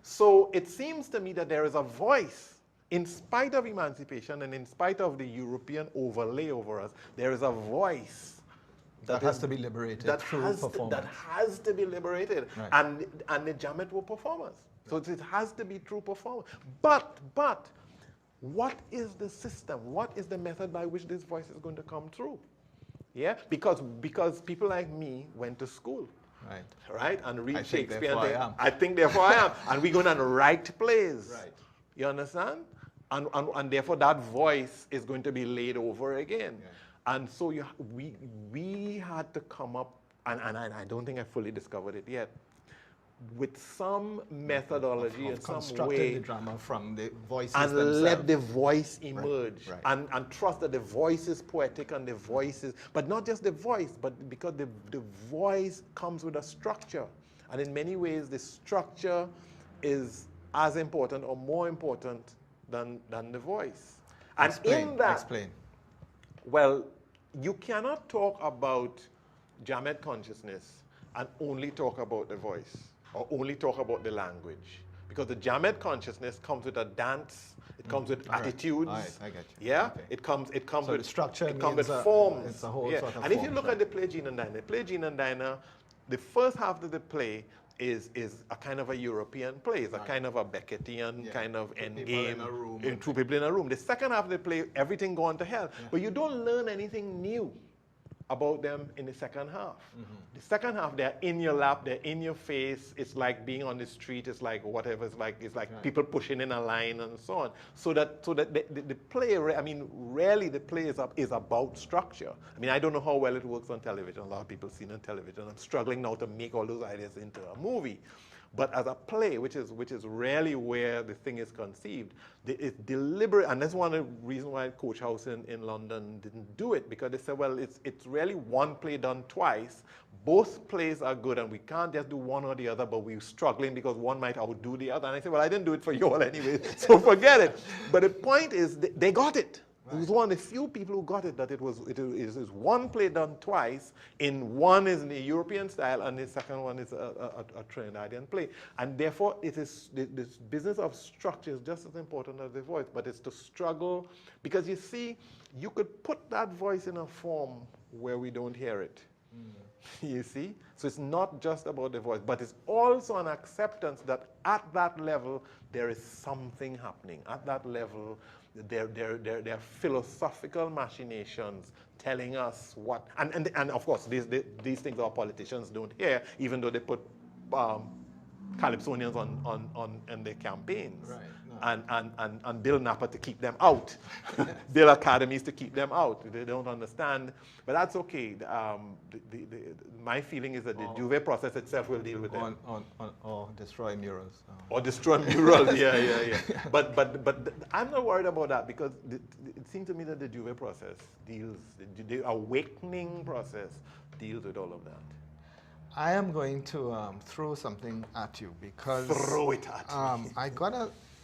So it seems to me that there is a voice, in spite of emancipation and in spite of the European overlay over us, there is a voice that has to be liberated through performance. That has to be liberated. Right. And the Jamet were performers. So it has to be true performance. But what is the system? What is the method by which this voice is going to come through? Yeah, because people like me went to school. Right? And read Shakespeare. I think therefore I am. And we're going to write plays. Right. You understand? And therefore that voice is going to be laid over again. Yeah. And so we had to come up, and I don't think I fully discovered it yet, with some methodology of and some constructing way, the drama from the voices and themselves. let the voice emerge. Right. And trust that the voice is poetic and the voice is, but not just the voice, but because the voice comes with a structure. And in many ways, the structure is as important or more important than the voice. And explain. Well, you cannot talk about Jamet consciousness and only talk about the voice or only talk about the language. Because the Jamet consciousness comes with a dance, it comes with attitudes. Right, I get you. Yeah, okay. it comes so with the structure, it comes with forms. It's a whole yeah. sort of And if form, you look at the play Gene and Dinah, the first half of the play is a kind of a European play. It's a kind of a Beckettian kind of endgame. Two people in a room. The second half of the play, everything gone to hell. Yeah. But you don't learn anything new about them in the second half. Mm-hmm. The second half, they're in your lap, they're in your face. It's like being on the street. It's like whatever. It's like people pushing in a line and so on. So that the play, I mean, really the play is about structure. I mean, I don't know how well it works on television. A lot of people see it on television. I'm struggling now to make all those ideas into a movie. But as a play, which is really where the thing is conceived, it's deliberate, and that's one of the reasons why Coach House in London didn't do it, because they said, well, it's really one play done twice. Both plays are good, and we can't just do one or the other, but we're struggling because one might outdo the other. And I said, well, I didn't do it for you all anyway, so forget it. But the point is, they got it. Right. It was one of the few people who got it, that it is one play done twice. One is in the European style, and the second one is a Trinidadian play. And therefore, it is this business of structure is just as important as the voice, but it's to struggle, because you see, you could put that voice in a form where we don't hear it. You see? So it's not just about the voice, but it's also an acceptance that at that level, there is something happening. At that level, there are philosophical machinations telling us what, and of course, these things our politicians don't hear, even though they put Calypsonians on their campaigns. Right. No. And build Napa to keep them out, build academies to keep them out. They don't understand, but that's okay. My feeling is that the Jouvay process itself will deal with them. Or destroy murals. Or destroy murals, yeah. But I'm not worried about that, because it seems to me that the Jouvay process the awakening process deals with all of that. I am going to throw something at you, because throw it at me.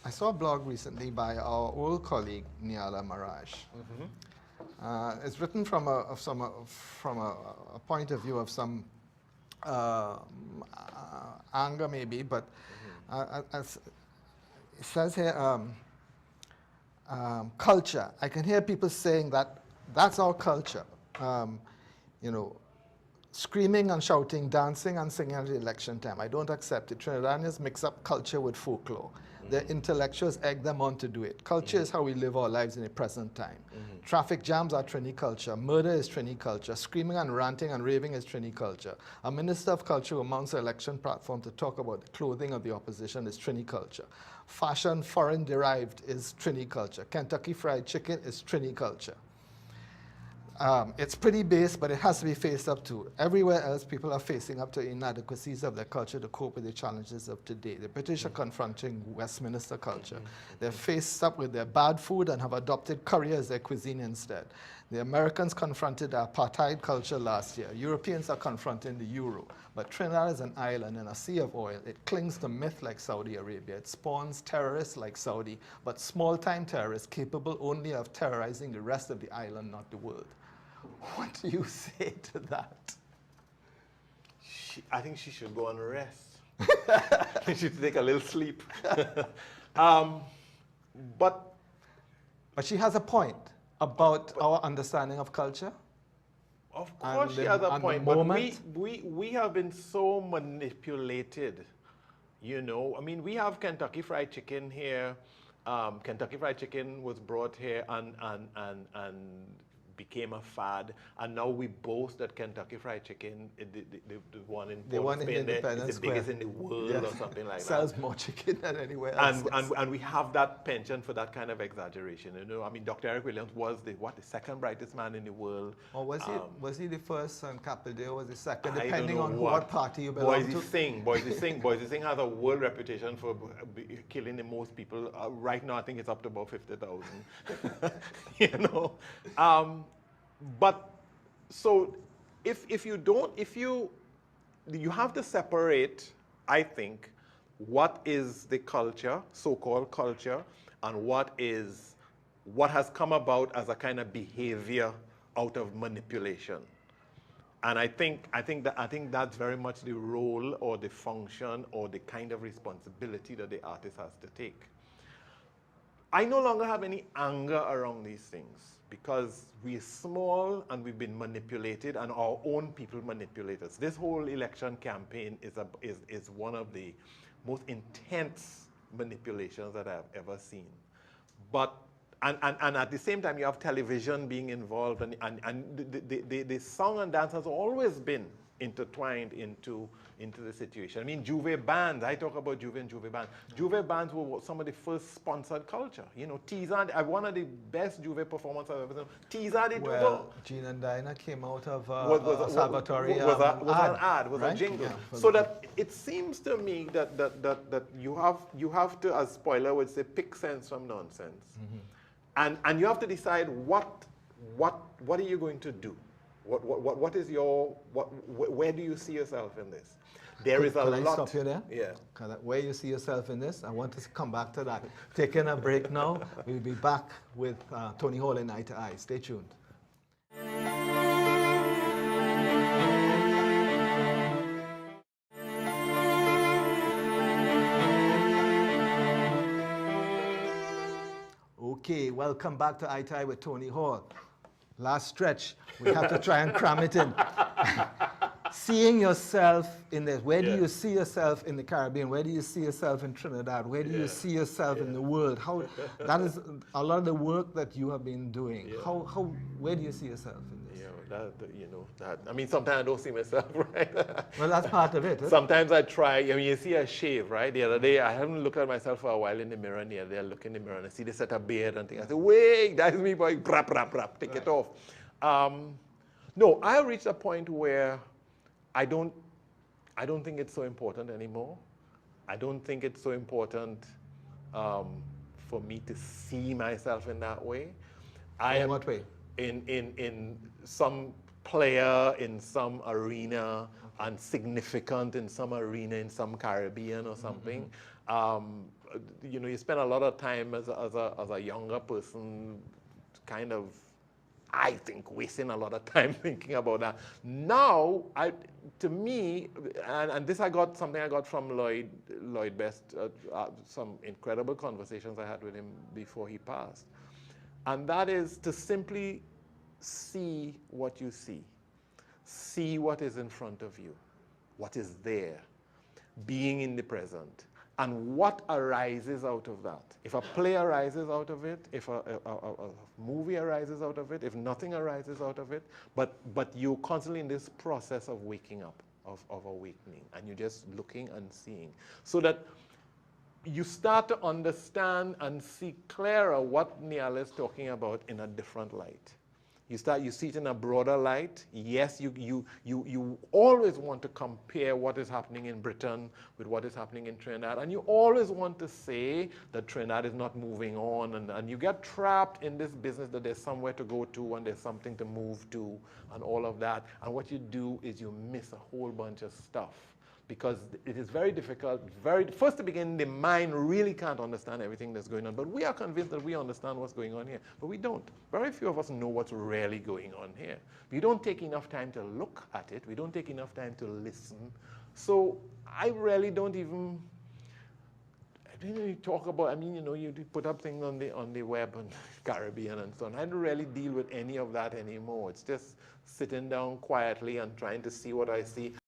I saw a blog recently by our old colleague Niala Maraj. Mm-hmm. It's written from a point of view of some anger, maybe, but as it says here, culture. I can hear people saying that that's our culture. Screaming and shouting, dancing and singing at the election time. I don't accept it. Trinidadians mix up culture with folklore. The intellectuals egg them on to do it. Culture is how we live our lives in the present time. Traffic jams are Trini culture. Murder is Trini culture. Screaming and ranting and raving is Trini culture. A minister of culture who mounts an election platform to talk about the clothing of the opposition is Trini culture. Fashion, foreign derived, is Trini culture. Kentucky Fried Chicken is Trini culture. It's pretty base, but it has to be faced up to. Everywhere else, people are facing up to inadequacies of their culture to cope with the challenges of today. The British are confronting Westminster culture. They're faced up with their bad food and have adopted curry as their cuisine instead. The Americans confronted apartheid culture last year. Europeans are confronting the euro. But Trinidad is an island in a sea of oil. It clings to myth like Saudi Arabia. It spawns terrorists like Saudi, but small-time terrorists capable only of terrorizing the rest of the island, not the world. What do you say to that? I think she should go on rest. She should take a little sleep. But she has a point about our understanding of culture. of course she has a point, but we have been so manipulated, you know. I mean, we have Kentucky Fried Chicken here. Kentucky Fried Chicken was brought here and became a fad, and now we boast that Kentucky Fried Chicken, the one in Port of Spain, is the biggest in the world, or something like that. Sells more chicken than anywhere else. And we have that penchant for that kind of exaggeration, you know. I mean, Dr. Eric Williams was the second brightest man in the world. Or was he the first on Capitol Day, or was he second, depending on what party you belong to? Boise Singh has a world reputation for killing the most people. Right now, I think it's up to about 50,000. You know. But so if you have to separate, I think, what is the culture, so-called culture, and what has come about as a kind of behavior out of manipulation. And I think that's very much the role or the function or the kind of responsibility that the artist has to take. I no longer have any anger around these things because we're small and we've been manipulated, and our own people manipulate us. This whole election campaign is one of the most intense manipulations that I've ever seen. But and at the same time, you have television being involved, and the song and dance has always been intertwined into the situation. I mean, Jouvay bands, I talk about Jouvay and Jouvay bands. Jouvay bands were some of the first sponsored culture. You know, Teaser, one of the best Jouvay performances I've ever seen. Teaser, the well, Gina and Dinah came out of Salvatore. Was a jingle. Yeah, so that it seems to me that you have to, as Spoiler would say, pick sense from nonsense. Mm-hmm. And you have to decide what are you going to do? What is where do you see yourself in this? There is a lot. Can I stop you there? Yeah. Where you see yourself in this? I want us to come back to that. Taking a break now. We'll be back with Tony Hall in Eye to Eye. Stay tuned. Okay, welcome back to Eye to Eye with Tony Hall. Last stretch. We have to try and cram it in. Seeing yourself in this. Where do you see yourself in the Caribbean? Where do you see yourself in Trinidad? Where do you see yourself in the world? How that is a lot of the work that you have been doing. Yeah. Where do you see yourself in this? I mean, sometimes I don't see myself, right? Well, that's part of it. Sometimes I try. I mean, you see a shave, right? The other day, I haven't looked at myself for a while in the mirror, and the other day I look in the mirror and I see the set of beard and things. I say, wait, that's me, boy. Rap, rap, rap. Take it off. No, I reached a point where I don't think it's so important anymore. I don't think it's so important for me to see myself in that way. In what way? In some player in some arena and significant in some arena in some Caribbean or something. You know, you spend a lot of time as a younger person kind of, I think, wasting a lot of time thinking about that. Now, to me, and this something I got from Lloyd Best, some incredible conversations I had with him before he passed. And that is to simply see what you see. See what is in front of you, what is there, being in the present, and what arises out of that. If a play arises out of it, if a movie arises out of it, if nothing arises out of it, but you're constantly in this process of waking up, of awakening, and you're just looking and seeing. So that you start to understand and see clearer what Niall is talking about in a different light. You see it in a broader light. Yes, you always want to compare what is happening in Britain with what is happening in Trinidad, and you always want to say that Trinidad is not moving on, and you get trapped in this business that there's somewhere to go to and there's something to move to and all of that, and what you do is you miss a whole bunch of stuff. Because it is very difficult, first to begin, the mind really can't understand everything that's going on. But we are convinced that we understand what's going on here. But we don't. Very few of us know what's really going on here. We don't take enough time to look at it. We don't take enough time to listen. So I really don't even, I don't really talk about, I mean, you know, you put up things on the web and Caribbean and so on. I don't really deal with any of that anymore. It's just sitting down quietly and trying to see what I see.